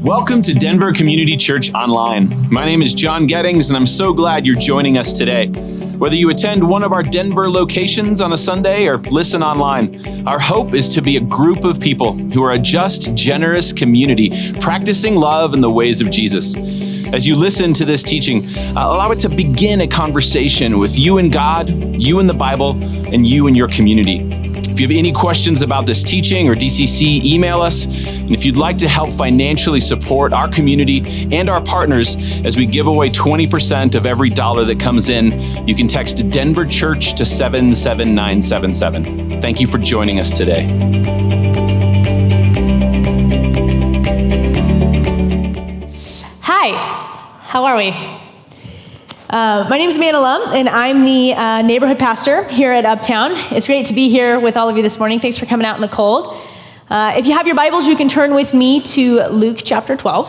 Welcome to Denver Community Church Online. My name is John Gettings, and I'm so glad you're joining us today. Whether you attend one of our Denver locations on a Sunday or listen online, our hope is to be a group of people who are a just, generous community, practicing love in the ways of Jesus. As you listen to this teaching, allow it to begin a conversation with you and God, you and the Bible, and you and your community. If you have any questions about this teaching or DCC, email us. And if you'd like to help financially support our community and our partners as we give away 20% of every dollar that comes in, you can text Denver Church to 77977. Thank you for joining us today. Hi, how are we? My name is Amanda Lum, and I'm the neighborhood pastor here at Uptown. It's great to be here with all of you this morning. Thanks for coming out in the cold. If you have your Bibles, you can turn with me to Luke chapter 12.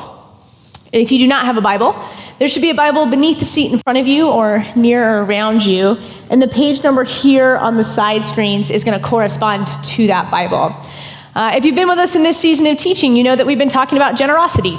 If you do not have a Bible, there should be a Bible beneath the seat in front of you or near or around you, and the page number here on the side screens is going to correspond to that Bible. If you've been with us in this season of teaching, you know that we've been talking about generosity.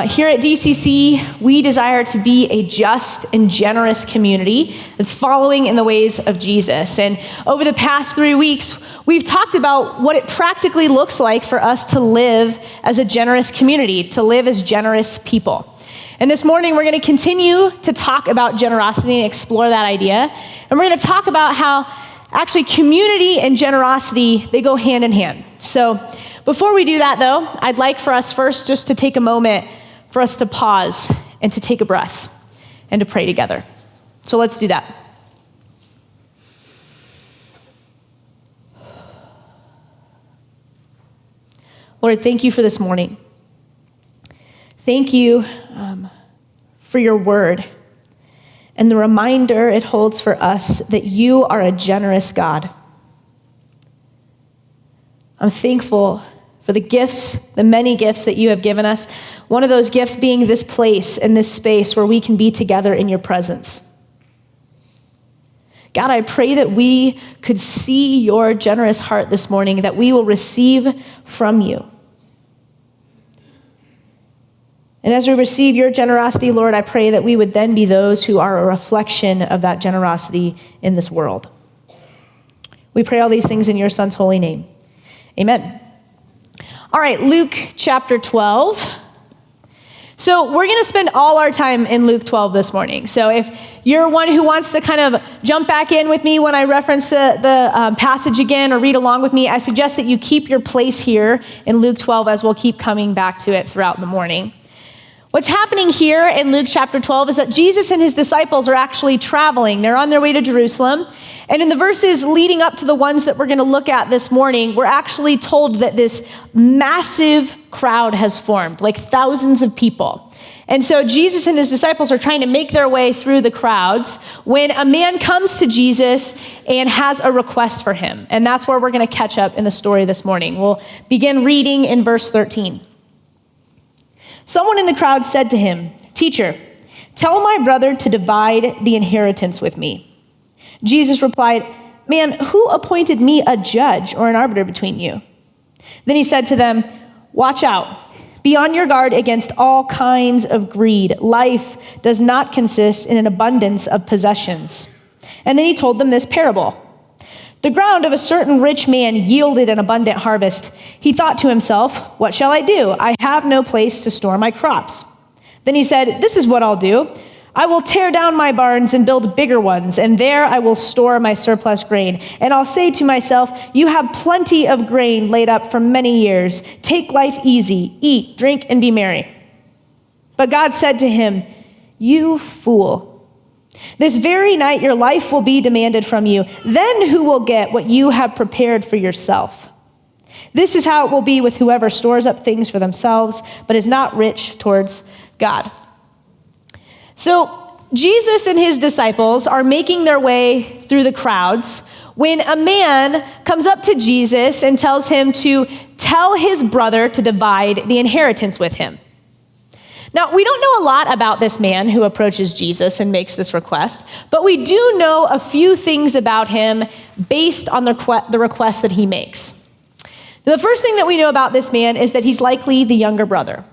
Here at DCC, we desire to be a just and generous community that's following in the ways of Jesus. And over the past 3 weeks, we've talked about what it practically looks like for us to live as a generous community, to live as generous people. And this morning, we're going to continue to talk about generosity and explore that idea. And we're going to talk about how actually community and generosity, they go hand in hand. So before we do that, though, I'd like for us first just to take a moment for us to pause and to take a breath and to pray together. So let's do that. Lord, thank you for this morning. Thank you for your word and the reminder it holds for us that you are a generous God. I'm thankful for the gifts, the many gifts that you have given us. One of those gifts being this place and this space where we can be together in your presence. God, I pray that we could see your generous heart this morning, that we will receive from you. And as we receive your generosity, Lord, I pray that we would then be those who are a reflection of that generosity in this world. We pray all these things in your Son's holy name. Amen. All right, Luke chapter 12. So we're going to spend all our time in Luke 12 this morning. So if you're one who wants to kind of jump back in with me when I reference the passage again or read along with me, I suggest that you keep your place here in Luke 12 as we'll keep coming back to it throughout the morning. What's happening here in Luke chapter 12 is that Jesus and his disciples are actually traveling. They're on their way to Jerusalem. And in the verses leading up to the ones that we're going to look at this morning, we're actually told that this massive crowd has formed, like thousands of people. And so Jesus and his disciples are trying to make their way through the crowds when a man comes to Jesus and has a request for him. And that's where we're going to catch up in the story this morning. We'll begin reading in verse 13. Someone in the crowd said to him, "Teacher, tell my brother to divide the inheritance with me." Jesus replied, "Man, who appointed me a judge or an arbiter between you?" Then he said to them, "Watch out. Be on your guard against all kinds of greed. Life does not consist in an abundance of possessions." And then he told them this parable. The ground of a certain rich man yielded an abundant harvest. He thought to himself, "What shall I do? I have no place to store my crops." Then he said, "This is what I'll do. I will tear down my barns and build bigger ones, and there I will store my surplus grain. And I'll say to myself, you have plenty of grain laid up for many years. Take life easy, eat, drink, and be merry." But God said to him, "You fool. This very night your life will be demanded from you. Then who will get what you have prepared for yourself? This is how it will be with whoever stores up things for themselves, but is not rich towards God." So Jesus and his disciples are making their way through the crowds when a man comes up to Jesus and tells him to tell his brother to divide the inheritance with him. Now, we don't know a lot about this man who approaches Jesus and makes this request, but we do know a few things about him based on the request that he makes. The first thing that we know about this man is that he's likely the younger brother.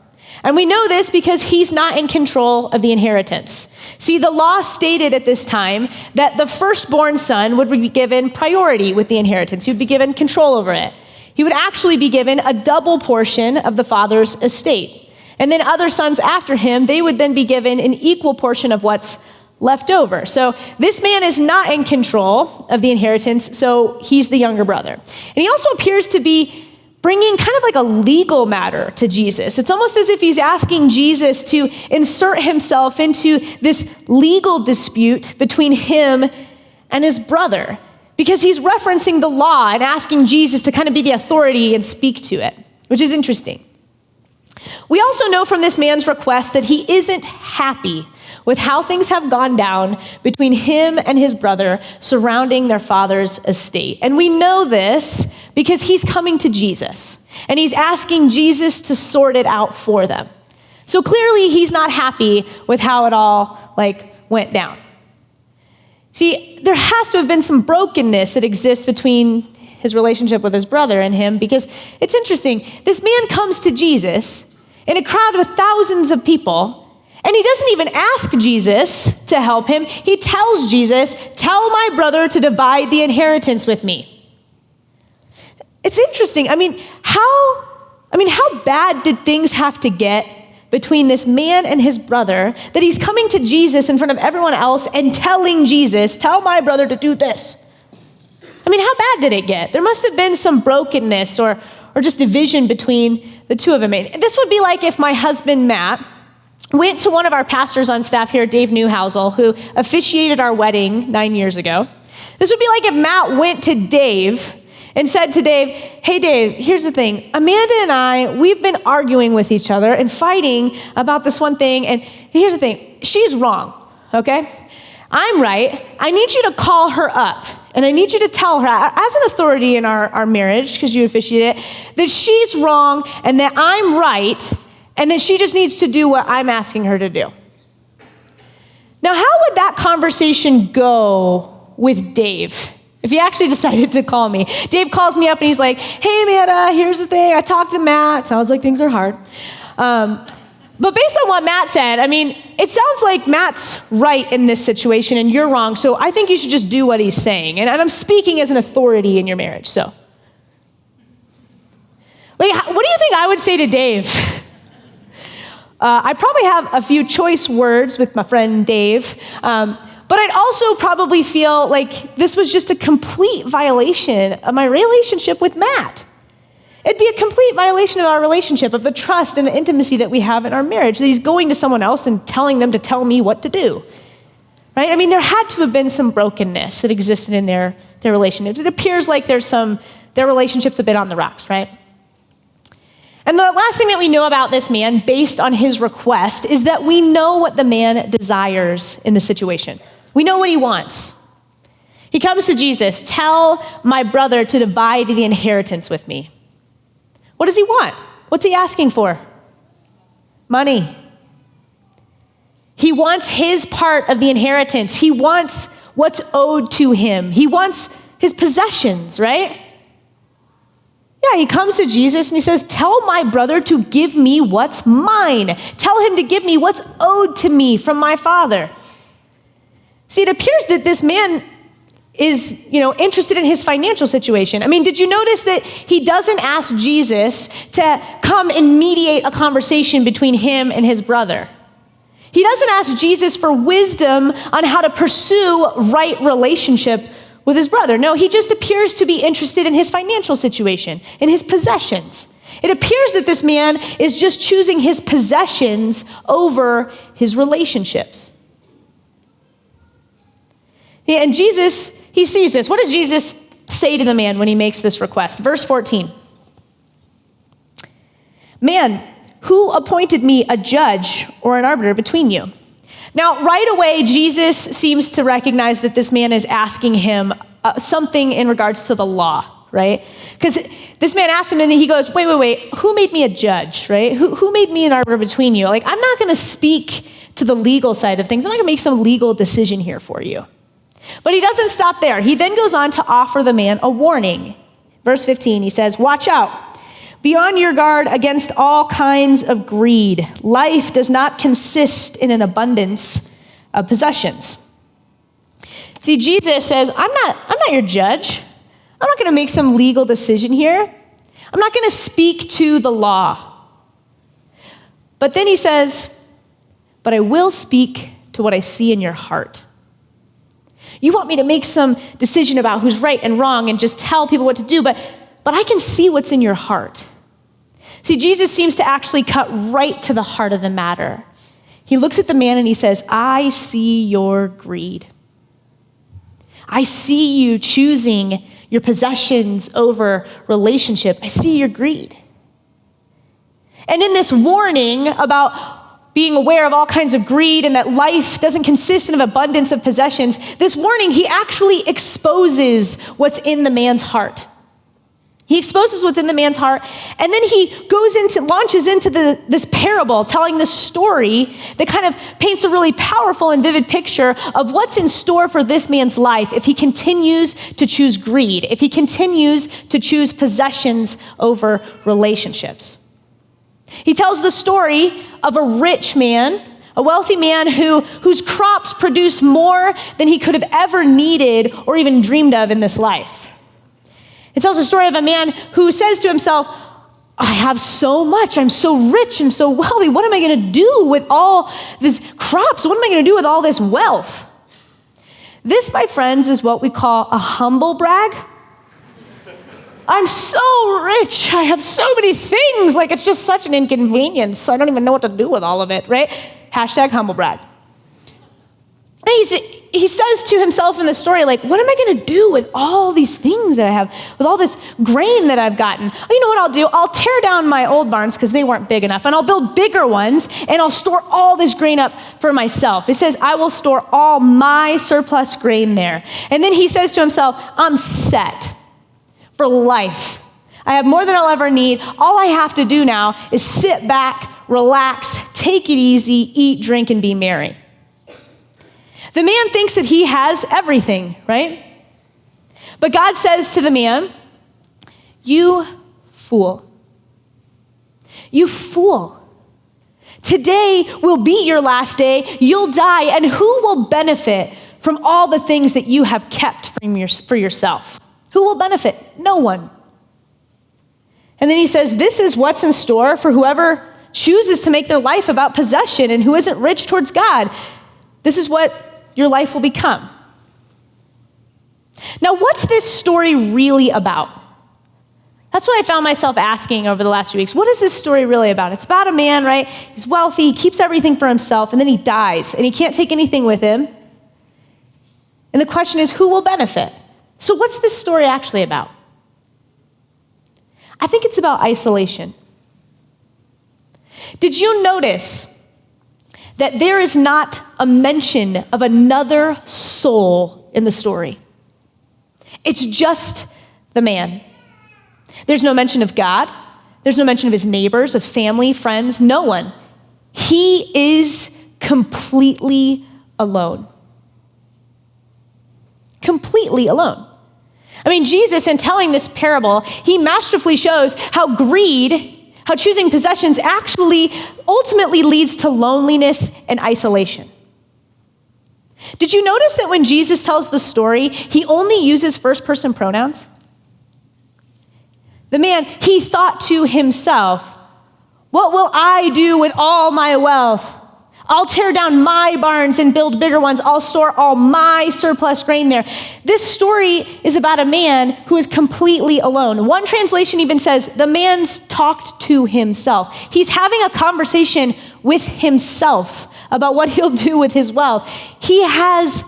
And we know this because he's not in control of the inheritance. See, the law stated at this time that the firstborn son would be given priority with the inheritance. He would be given control over it. He would actually be given a double portion of the father's estate. And then other sons after him, they would then be given an equal portion of what's left over. So this man is not in control of the inheritance, so he's the younger brother. And he also appears to be bringing kind of like a legal matter to Jesus. It's almost as if he's asking Jesus to insert himself into this legal dispute between him and his brother, because he's referencing the law and asking Jesus to kind of be the authority and speak to it, which is interesting. We also know from this man's request that he isn't happy with how things have gone down between him and his brother surrounding their father's estate. And we know this because he's coming to Jesus and he's asking Jesus to sort it out for them. So clearly he's not happy with how it all went down. See, there has to have been some brokenness that exists between his relationship with his brother and him, because it's interesting. This man comes to Jesus in a crowd with thousands of people, and he doesn't even ask Jesus to help him. He tells Jesus, "Tell my brother to divide the inheritance with me." It's interesting. How bad did things have to get between this man and his brother that he's coming to Jesus in front of everyone else and telling Jesus, "Tell my brother to do this"? How bad did it get? There must have been some brokenness or just division between the two of them. And this would be like if my husband, Matt, went to one of our pastors on staff here, Dave Newhousel, who officiated our wedding 9 years ago. This would be like if Matt went to Dave and said to Dave, "Hey Dave, here's the thing. Amanda and I, we've been arguing with each other and fighting about this one thing, and here's the thing. She's wrong, okay? I'm right. I need you to call her up, and I need you to tell her, as an authority in our marriage, because you officiated it, that she's wrong and that I'm right, and that she just needs to do what I'm asking her to do." Now, how would that conversation go with Dave if he actually decided to call me? Dave calls me up and he's like, "Hey, Amanda, here's the thing. I talked to Matt. Sounds like things are hard. But based on what Matt said, it sounds like Matt's right in this situation and you're wrong, so I think you should just do what he's saying. And I'm speaking as an authority in your marriage, so. What do you think I would say to Dave? I probably have a few choice words with my friend Dave, but I'd also probably feel like this was just a complete violation of my relationship with Matt. It'd be a complete violation of our relationship, of the trust and the intimacy that we have in our marriage, that he's going to someone else and telling them to tell me what to do, right? There had to have been some brokenness that existed in their relationships. It appears like their relationship's a bit on the rocks, right? And the last thing that we know about this man, based on his request, is that we know what the man desires in the situation. We know what he wants. He comes to Jesus, "Tell my brother to divide the inheritance with me." What does he want? What's he asking for? Money. He wants his part of the inheritance. He wants what's owed to him. He wants his possessions, right? Yeah, he comes to Jesus and he says, "Tell my brother to give me what's mine. Tell him to give me what's owed to me from my father." See, it appears that this man is, interested in his financial situation. Did you notice that he doesn't ask Jesus to come and mediate a conversation between him and his brother? He doesn't ask Jesus for wisdom on how to pursue right relationship with his brother. No, he just appears to be interested in his financial situation, in his possessions. It appears that this man is just choosing his possessions over his relationships. Yeah, and Jesus, he sees this. What does Jesus say to the man when he makes this request? Verse 14. "Man, who appointed me a judge or an arbiter between you?" Now, right away, Jesus seems to recognize that this man is asking him something in regards to the law, right? Because this man asked him, and he goes, wait, who made me a judge, right? Who made me an arbiter between you? Like, I'm not going to speak to the legal side of things. I'm not going to make some legal decision here for you. But he doesn't stop there. He then goes on to offer the man a warning. Verse 15, he says, watch out. Be on your guard against all kinds of greed. Life does not consist in an abundance of possessions. See, Jesus says, I'm not your judge. I'm not going to make some legal decision here. I'm not going to speak to the law. But then he says, but I will speak to what I see in your heart. You want me to make some decision about who's right and wrong and just tell people what to do, but I can see what's in your heart. See, Jesus seems to actually cut right to the heart of the matter. He looks at the man and he says, I see your greed. I see you choosing your possessions over relationship. I see your greed. And in this warning about being aware of all kinds of greed and that life doesn't consist in an abundance of possessions, this warning, he actually exposes what's in the man's heart. He exposes what's in the man's heart, and then he launches into this parable, telling this story that kind of paints a really powerful and vivid picture of what's in store for this man's life if he continues to choose greed, if he continues to choose possessions over relationships. He tells the story of a rich man, a wealthy man whose crops produce more than he could have ever needed or even dreamed of in this life. It tells the story of a man who says to himself, I have so much, I'm so rich, I'm so wealthy, what am I going to do with all these crops? What am I going to do with all this wealth? This, my friends, is what we call a humble brag. I'm so rich. I have so many things. Like, it's just such an inconvenience. I don't even know what to do with all of it, right? Hashtag humble brag. And he says to himself in the story, like, what am I going to do with all these things that I have, with all this grain that I've gotten? Oh, you know what I'll do? I'll tear down my old barns because they weren't big enough, and I'll build bigger ones, and I'll store all this grain up for myself. It says, I will store all my surplus grain there. And then he says to himself, I'm set for life. I have more than I'll ever need. All I have to do now is sit back, relax, take it easy, eat, drink, and be merry. The man thinks that he has everything, right? But God says to the man, you fool. You fool. Today will be your last day. You'll die, and who will benefit from all the things that you have kept for yourself? Who will benefit? No one. And then he says, this is what's in store for whoever chooses to make their life about possession and who isn't rich towards God. This is what your life will become. Now, what's this story really about? That's what I found myself asking over the last few weeks. What is this story really about? It's about a man, right? He's wealthy, he keeps everything for himself, and then he dies, and he can't take anything with him. And the question is, who will benefit? So what's this story actually about? I think it's about isolation. Did you notice that there is not a mention of another soul in the story? It's just the man. There's no mention of God. There's no mention of his neighbors, of family, friends, no one. He is completely alone. Completely alone. I mean, Jesus, in telling this parable, he masterfully shows how greed, how choosing possessions actually ultimately leads to loneliness and isolation. Did you notice that when Jesus tells the story, he only uses first-person pronouns? The man, he thought to himself, what will I do with all my wealth? I'll tear down my barns and build bigger ones. I'll store all my surplus grain there. This story is about a man who is completely alone. One translation even says the man's talked to himself. He's having a conversation with himself about what he'll do with his wealth. He has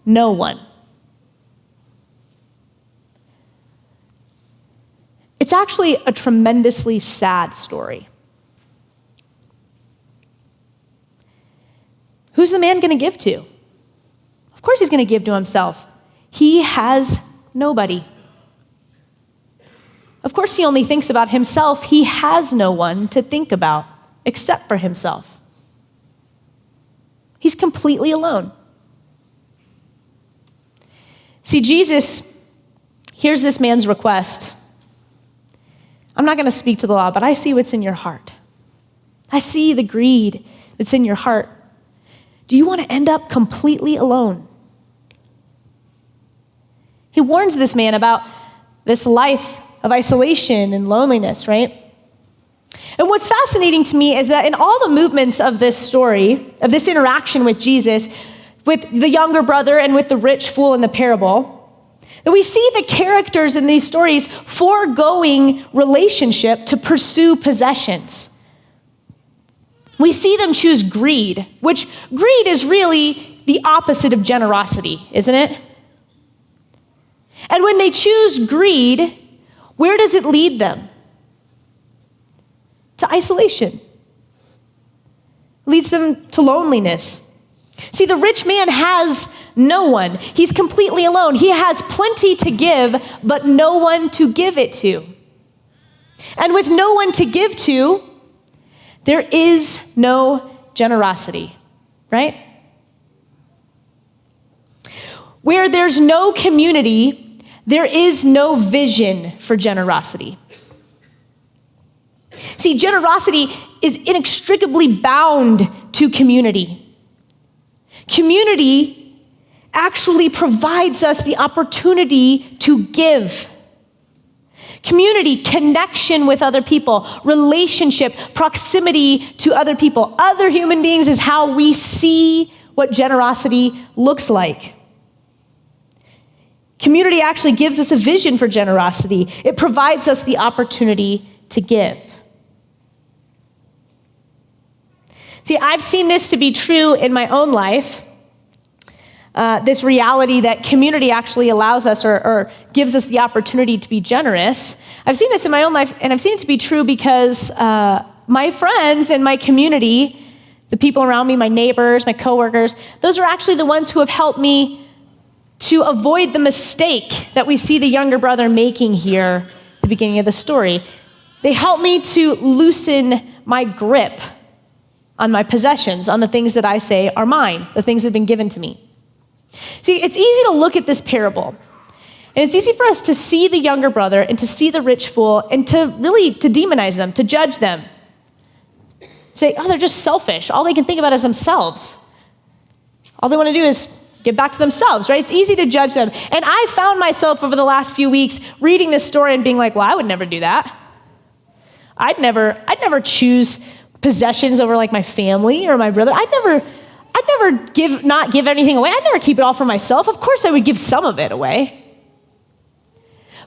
no one. It's actually a tremendously sad story. Who's the man going to give to? Of course he's going to give to himself. He has nobody. Of course, he only thinks about himself. He has no one to think about except for himself. He's completely alone. See, Jesus hears this man's request. I'm not going to speak to the law, but I see what's in your heart. I see the greed that's in your heart. Do you want to end up completely alone? He warns this man about this life of isolation and loneliness, right? And what's fascinating to me is that in all the movements of this story, of this interaction with Jesus, with the younger brother and with the rich fool in the parable, that we see the characters in these stories foregoing relationship to pursue possessions. We see them choose greed, which greed is really the opposite of generosity, isn't it? And when they choose greed, where does it lead them? To isolation. It leads them to loneliness. See, the rich man has no one. He's completely alone. He has plenty to give, but no one to give it to. And with no one to give to, there is no generosity, right? Where there's no community, there is no vision for generosity. See, generosity is inextricably bound to community. Community actually provides us the opportunity to give. Community, connection with other people, relationship, proximity to other people, other human beings is how we see what generosity looks like. Community actually gives us a vision for generosity. It provides us the opportunity to give. See, I've seen this to be true in my own life, this reality that community actually allows us or gives us the opportunity to be generous. I've seen this in my own life, and I've seen it to be true because my friends and my community, the people around me, my neighbors, my coworkers, those are actually the ones who have helped me to avoid the mistake that we see the younger brother making here at the beginning of the story. They help me to loosen my grip on my possessions, on the things that I say are mine, the things that have been given to me. See, it's easy to look at this parable, and it's easy for us to see the younger brother and to see the rich fool and to really to demonize them, to judge them. Say, oh, they're just selfish. All they can think about is themselves. All they want to do is get back to themselves, right? It's easy to judge them. And I found myself over the last few weeks reading this story and being like, well, I would never do that. I'd never choose possessions over like my family or my brother. I'd never not give anything away. I'd never keep it all for myself. Of course I would give some of it away.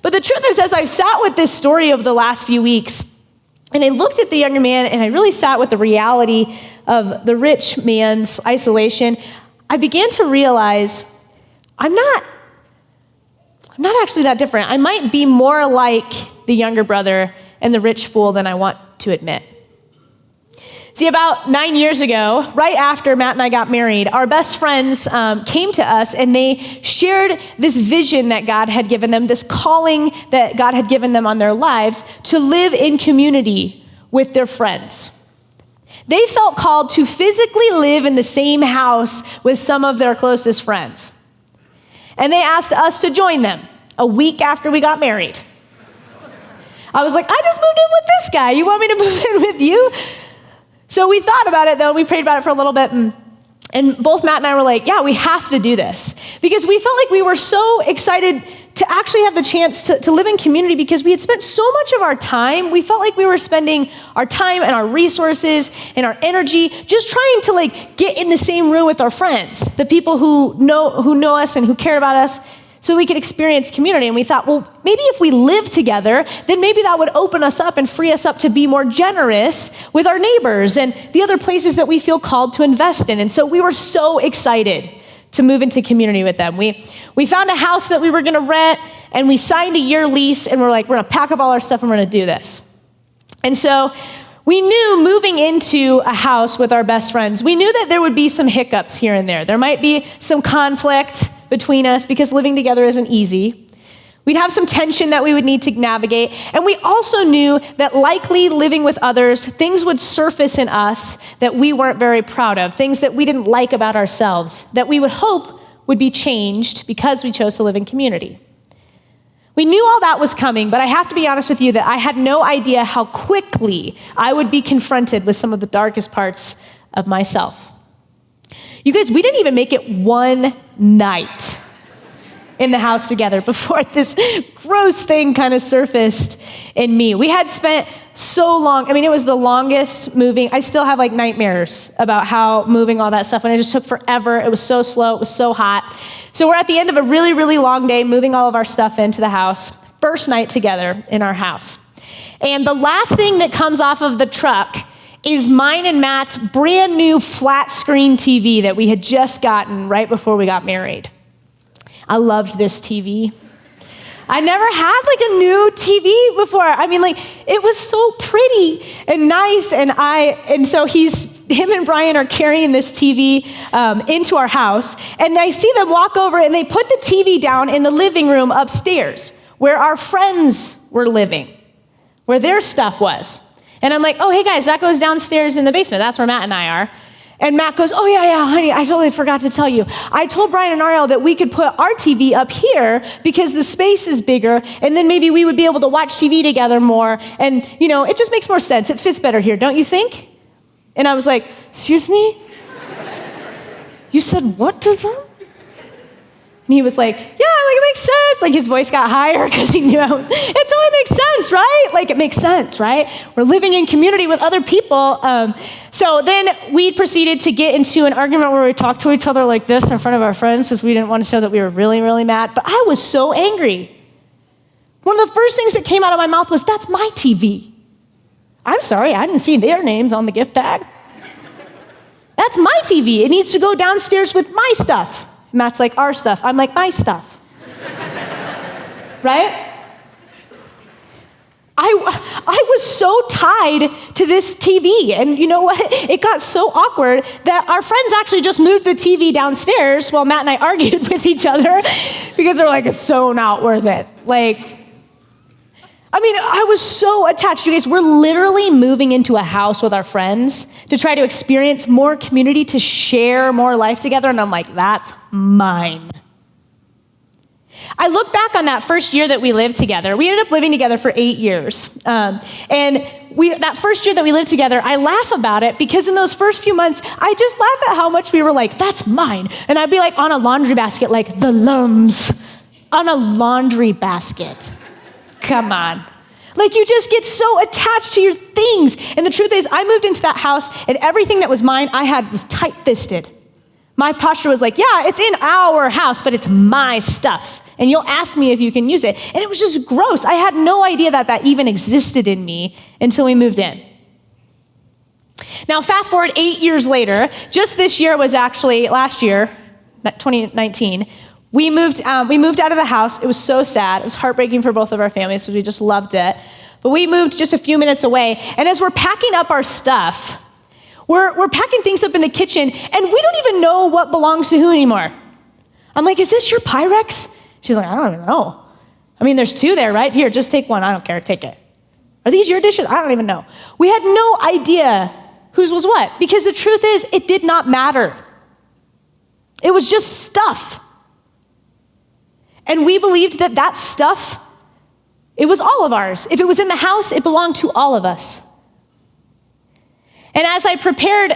But the truth is, as I've sat with this story over the last few weeks, and I looked at the younger man and I really sat with the reality of the rich man's isolation, I began to realize I'm not actually that different. I might be more like the younger brother and the rich fool than I want to admit. See, about 9 years ago, right after Matt and I got married, our best friends came to us and they shared this vision that God had given them, this calling that God had given them on their lives to live in community with their friends. They felt called to physically live in the same house with some of their closest friends. And they asked us to join them a week after we got married. I was like, I just moved in with this guy. You want me to move in with you? So we thought about it, though. We prayed about it for a little bit. And both Matt and I were like, yeah, we have to do this. Because we felt like we were so excited to actually have the chance to live in community because we had spent so much of our time. We felt like we were spending our time and our resources and our energy just trying to like get in the same room with our friends, the people who know us and who care about us, so we could experience community. And we thought, well, maybe if we live together, then maybe that would open us up and free us up to be more generous with our neighbors and the other places that we feel called to invest in. And so we were so excited to move into community with them. We found a house that we were gonna rent and we signed a year lease and we're like, we're gonna pack up all our stuff and we're gonna do this. And so we knew moving into a house with our best friends, we knew that there would be some hiccups here and there. There might be some conflict between us because living together isn't easy. We'd have some tension that we would need to navigate. And we also knew that likely living with others, things would surface in us that we weren't very proud of, things that we didn't like about ourselves, that we would hope would be changed because we chose to live in community. We knew all that was coming, but I have to be honest with you that I had no idea how quickly I would be confronted with some of the darkest parts of myself. You guys, we didn't even make it one night in the house together before this gross thing kind of surfaced in me. We had spent so long, it was the longest moving. I still have like nightmares about how moving all that stuff, and it just took forever. It was so slow, it was so hot. So we're at the end of a really, really long day moving all of our stuff into the house. First night together in our house. And the last thing that comes off of the truck is mine and Matt's brand new flat screen TV that we had just gotten right before we got married. I loved this TV. I never had like a new TV before. It was so pretty and nice. And so him and Brian are carrying this TV into our house. And I see them walk over and they put the TV down in the living room upstairs where our friends were living, where their stuff was. And I'm like, oh, hey guys, that goes downstairs in the basement. That's where Matt and I are. And Matt goes, oh yeah, honey, I totally forgot to tell you. I told Brian and Ariel that we could put our TV up here because the space is bigger, and then maybe we would be able to watch TV together more. And, it just makes more sense. It fits better here, don't you think? And I was like, excuse me? You said what to them? And he was like, yeah, it makes sense. Like his voice got higher because he knew it totally makes sense, right? It makes sense, right? We're living in community with other people. So then we proceeded to get into an argument where we talked to each other like this in front of our friends because we didn't want to show that we were really, really mad. But I was so angry. One of the first things that came out of my mouth was, that's my TV. I'm sorry, I didn't see their names on the gift tag. That's my TV. It needs to go downstairs with my stuff. Matt's like, our stuff. I'm like, my stuff. Right? I was so tied to this TV. And you know what? It got so awkward that our friends actually just moved the TV downstairs while Matt and I argued with each other because they're like, it's so not worth it. I was so attached. You guys, we're literally moving into a house with our friends to try to experience more community, to share more life together. And I'm like, that's mine. I look back on that first year that we lived together. We ended up living together for 8 years. That first year that we lived together, I laugh about it because in those first few months, I just laugh at how much we were like, that's mine. And I'd be like on a laundry basket, like the lums on a laundry basket. Come on. You just get so attached to your things. And the truth is, I moved into that house and everything that was mine, was tight-fisted. My posture was like, yeah, it's in our house, but it's my stuff. And you'll ask me if you can use it. And it was just gross. I had no idea that even existed in me until we moved in. Now, fast forward 8 years later, just this year was actually last year, 2019, we moved out of the house. It was so sad. It was heartbreaking for both of our families, so we just loved it. But we moved just a few minutes away. And as we're packing up our stuff, we're packing things up in the kitchen, and we don't even know what belongs to who anymore. I'm like, is this your Pyrex? She's like, I don't even know. There's 2 there, right? Here, just take one. I don't care. Take it. Are these your dishes? I don't even know. We had no idea whose was what, because the truth is, it did not matter. It was just stuff. And we believed that stuff, it was all of ours. If it was in the house, it belonged to all of us. And as I prepared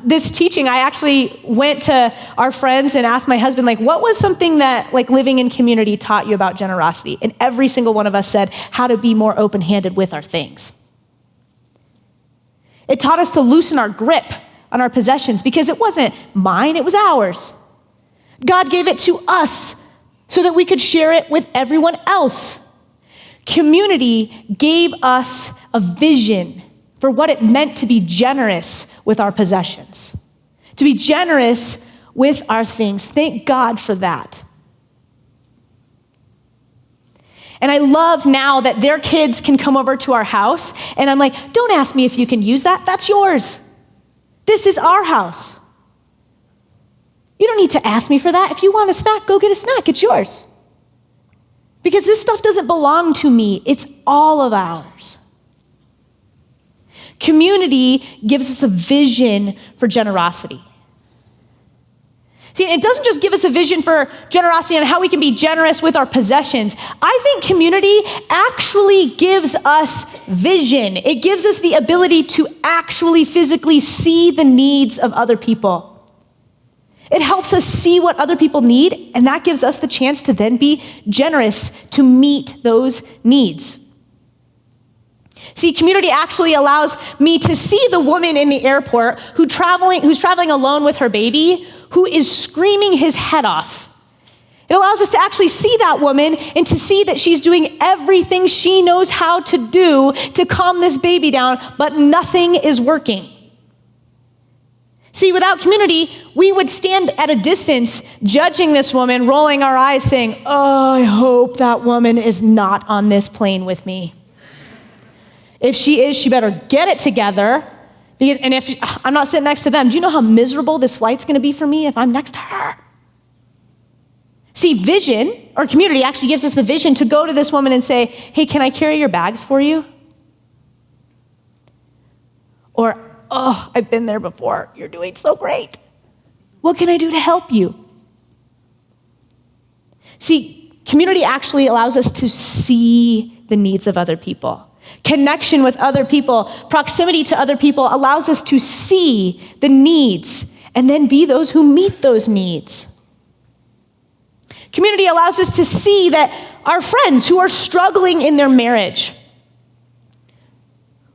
this teaching, I actually went to our friends and asked my husband, what was something that living in community taught you about generosity? And every single one of us said how to be more open-handed with our things. It taught us to loosen our grip on our possessions because it wasn't mine, it was ours. God gave it to us so that we could share it with everyone else. Community gave us a vision for what it meant to be generous with our possessions, to be generous with our things. Thank God for that. And I love now that their kids can come over to our house, and I'm like, don't ask me if you can use that. That's yours. This is our house. You don't need to ask me for that. If you want a snack, go get a snack. It's yours. Because this stuff doesn't belong to me. It's all of ours. Community gives us a vision for generosity. See, it doesn't just give us a vision for generosity and how we can be generous with our possessions. I think community actually gives us vision. It gives us the ability to actually physically see the needs of other people. It helps us see what other people need, and that gives us the chance to then be generous to meet those needs. See, community actually allows me to see the woman in the airport who's traveling alone with her baby, who is screaming his head off. It allows us to actually see that woman and to see that she's doing everything she knows how to do to calm this baby down, but nothing is working. See, without community, we would stand at a distance judging this woman, rolling our eyes saying, "Oh, I hope that woman is not on this plane with me. If she is, she better get it together. And if I'm not sitting next to them, do you know how miserable this flight's going to be for me if I'm next to her?" See, vision, or community, actually gives us the vision to go to this woman and say, "Hey, can I carry your bags for you?" Or, "Oh, I've been there before. You're doing so great. What can I do to help you?" See, community actually allows us to see the needs of other people. Connection with other people, proximity to other people allows us to see the needs and then be those who meet those needs. Community allows us to see that our friends who are struggling in their marriage,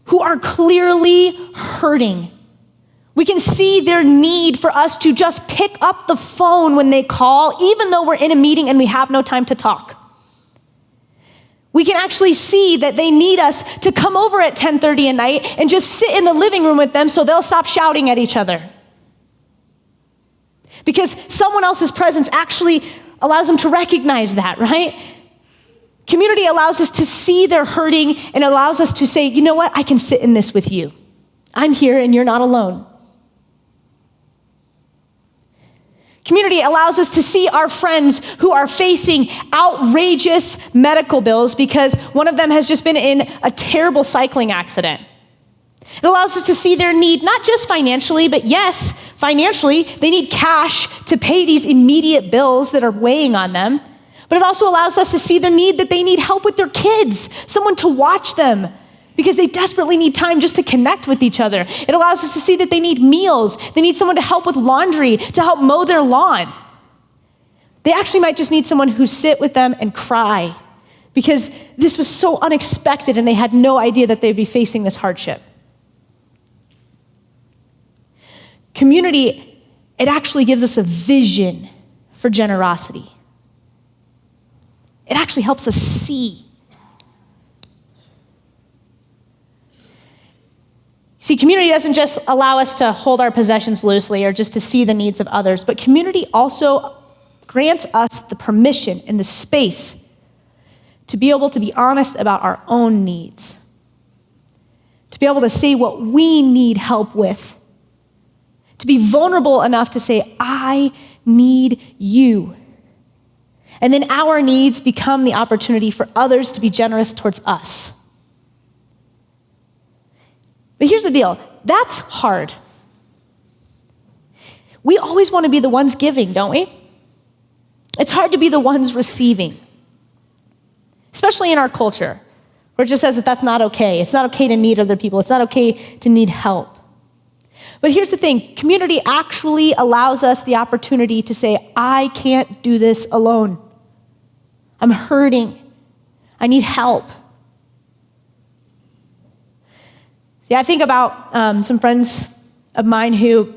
who are clearly hurting, we can see their need for us to just pick up the phone when they call, even though we're in a meeting and we have no time to talk. We can actually see that they need us to come over at 10:30 at night and just sit in the living room with them so they'll stop shouting at each other. Because someone else's presence actually allows them to recognize that, right? Community allows us to see they're hurting and allows us to say, "You know what? I can sit in this with you. I'm here and you're not alone." Community allows us to see our friends who are facing outrageous medical bills because one of them has just been in a terrible cycling accident. It allows us to see their need, not just financially, but yes, financially, they need cash to pay these immediate bills that are weighing on them. But it also allows us to see the need that they need help with their kids, someone to watch them, because they desperately need time just to connect with each other. It allows us to see that they need meals. They need someone to help with laundry, to help mow their lawn. They actually might just need someone who sit with them and cry because this was so unexpected and they had no idea that they'd be facing this hardship. Community, it actually gives us a vision for generosity. It actually helps us see. See, community doesn't just allow us to hold our possessions loosely or just to see the needs of others, but community also grants us the permission and the space to be able to be honest about our own needs, to be able to say what we need help with, to be vulnerable enough to say, "I need you." And then our needs become the opportunity for others to be generous towards us. But here's the deal, that's hard. We always want to be the ones giving, don't we? It's hard to be the ones receiving, especially in our culture, where it just says that that's not okay. It's not okay to need other people. It's not okay to need help. But here's the thing, community actually allows us the opportunity to say, "I can't do this alone. I'm hurting. I need help." Yeah, I think about some friends of mine who,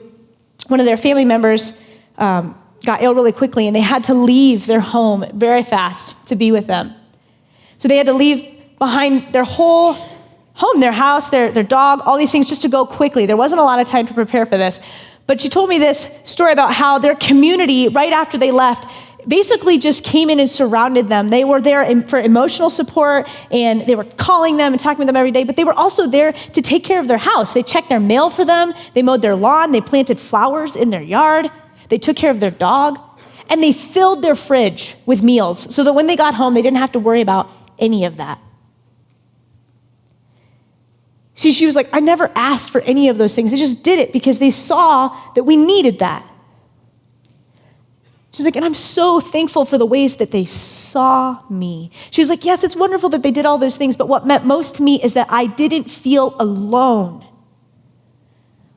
one of their family members got ill really quickly and they had to leave their home very fast to be with them. So they had to leave behind their whole home, their house, their dog, all these things just to go quickly. There wasn't a lot of time to prepare for this. But she told me this story about how their community, right after they left, basically just came in and surrounded them. They were there for emotional support, and they were calling them and talking with them every day, but they were also there to take care of their house. They checked their mail for them. They mowed their lawn. They planted flowers in their yard. They took care of their dog. and they filled their fridge with meals so that when they got home, they didn't have to worry about any of that. See, she was like, I never asked for any of those things. They just did it because they saw that we needed that. She's like, and I'm so thankful for the ways that they saw me. She was like, yes, it's wonderful that they did all those things, but what meant most to me is that I didn't feel alone.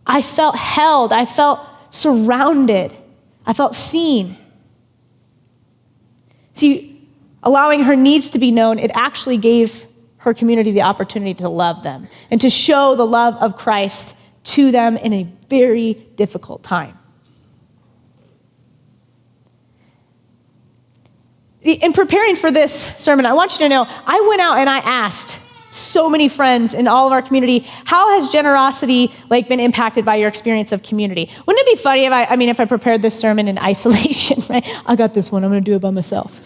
I felt held. I felt surrounded. I felt seen. See, allowing her needs to be known, it actually gave her community the opportunity to love them and to show the love of Christ to them in a very difficult time. In preparing for this sermon, I want you to know, I went out and I asked so many friends in all of our community, how has generosity been impacted by your experience of community? Wouldn't it be funny if I prepared this sermon in isolation, right? I got this one, I'm gonna do it by myself.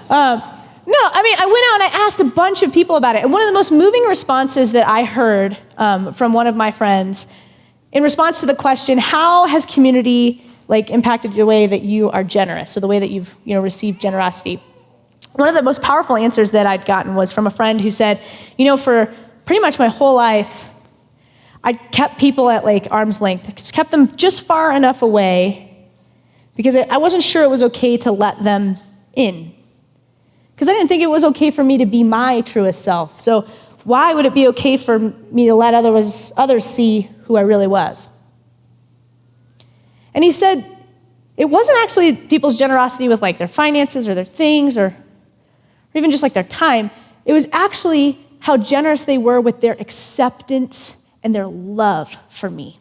I went out and I asked a bunch of people about it. And one of the most moving responses that I heard from one of my friends in response to the question, how has community impacted the way that you are generous, or the way that you've received generosity? One of the most powerful answers that I'd gotten was from a friend who said, for pretty much my whole life, I kept people at arm's length, just kept them just far enough away because I wasn't sure it was okay to let them in. Because I didn't think it was okay for me to be my truest self. So why would it be okay for me to let others see who I really was? And he said, it wasn't actually people's generosity with their finances or their things or even just their time. It was actually how generous they were with their acceptance and their love for me.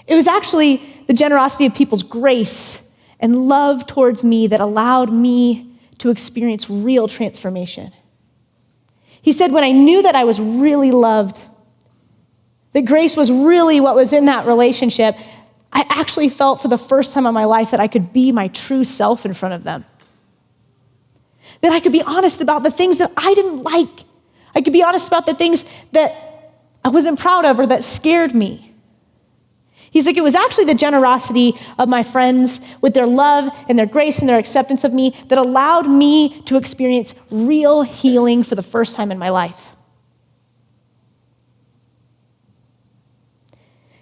It was actually the generosity of people's grace and love towards me that allowed me to experience real transformation. He said, when I knew that I was really loved, that grace was really what was in that relationship, I actually felt for the first time in my life that I could be my true self in front of them. That I could be honest about the things that I didn't like. I could be honest about the things that I wasn't proud of or that scared me. He's like, it was actually the generosity of my friends with their love and their grace and their acceptance of me that allowed me to experience real healing for the first time in my life.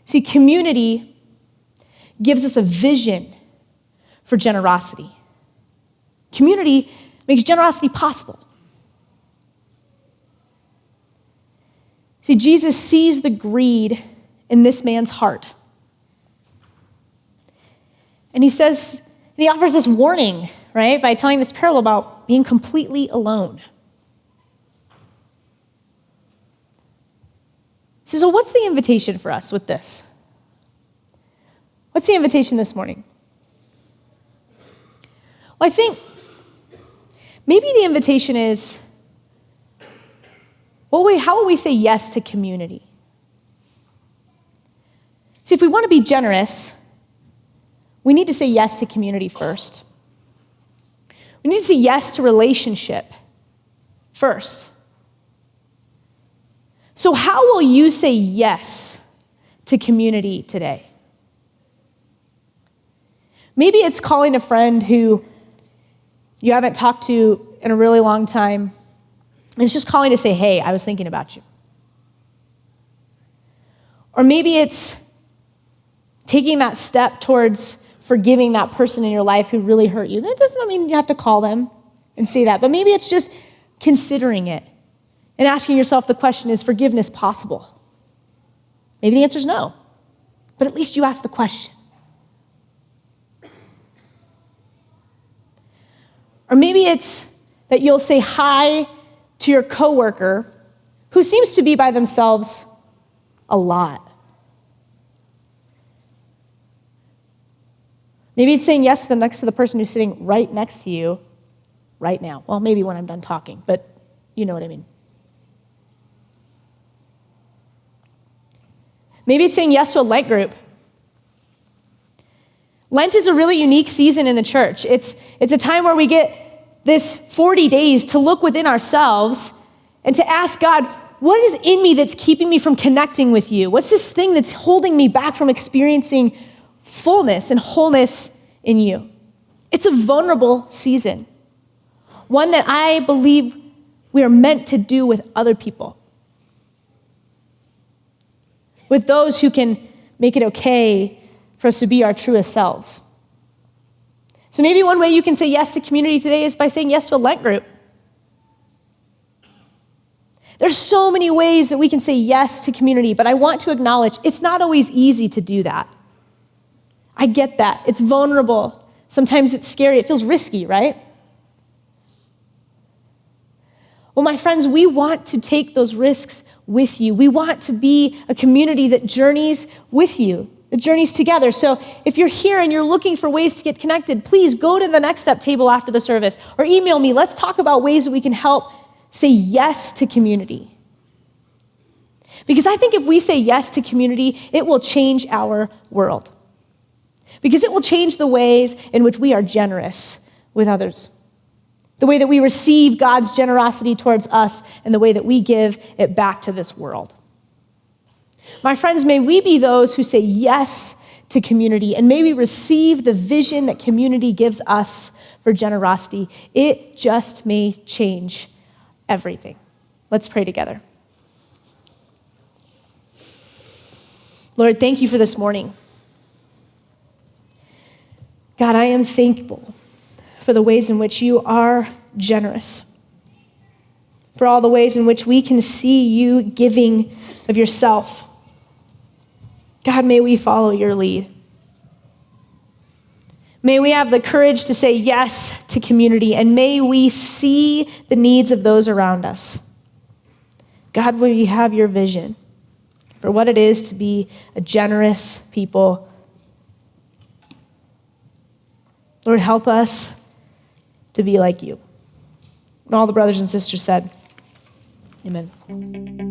See, community gives us a vision for generosity. Community makes generosity possible. See, Jesus sees the greed in this man's heart. And he offers this warning, right, by telling this parable about being completely alone. So what's the invitation for us with this? What's the invitation this morning? Well, I think maybe the invitation is, how will we say yes to community? See, if we want to be generous, we need to say yes to community first. We need to say yes to relationship first. So how will you say yes to community today? Maybe it's calling a friend who you haven't talked to in a really long time. It's just calling to say, hey, I was thinking about you. Or maybe it's taking that step towards forgiving that person in your life who really hurt you. That doesn't mean you have to call them and say that, but maybe it's just considering it and asking yourself the question, is forgiveness possible? Maybe the answer is no, but at least you asked the question. Or maybe it's that you'll say hi to your coworker who seems to be by themselves a lot. Maybe it's saying yes to the person who's sitting right next to you right now. Well, maybe when I'm done talking, but you know what I mean. Maybe it's saying yes to a Lent group. Lent is a really unique season in the church. It's a time where we get this 40 days to look within ourselves and to ask God, what is in me that's keeping me from connecting with you? What's this thing that's holding me back from experiencing fullness and wholeness in you. It's a vulnerable season, one that I believe we are meant to do with other people, with those who can make it okay for us to be our truest selves. So maybe one way you can say yes to community today is by saying yes to a Lent group. There's so many ways that we can say yes to community, but I want to acknowledge it's not always easy to do that. I get that. It's vulnerable. Sometimes it's scary. It feels risky, right? Well, my friends, we want to take those risks with you. We want to be a community that journeys with you, that journeys together. So if you're here and you're looking for ways to get connected, please go to the Next Step table after the service or email me. Let's talk about ways that we can help say yes to community. Because I think if we say yes to community, it will change our world. Because it will change the ways in which we are generous with others. The way that we receive God's generosity towards us and the way that we give it back to this world. My friends, may we be those who say yes to community, and may we receive the vision that community gives us for generosity. It just may change everything. Let's pray together. Lord, thank you for this morning. God, I am thankful for the ways in which you are generous, for all the ways in which we can see you giving of yourself. God, may we follow your lead. May we have the courage to say yes to community, and may we see the needs of those around us. God, may we have your vision for what it is to be a generous people. Lord, help us to be like you. And all the brothers and sisters said, amen.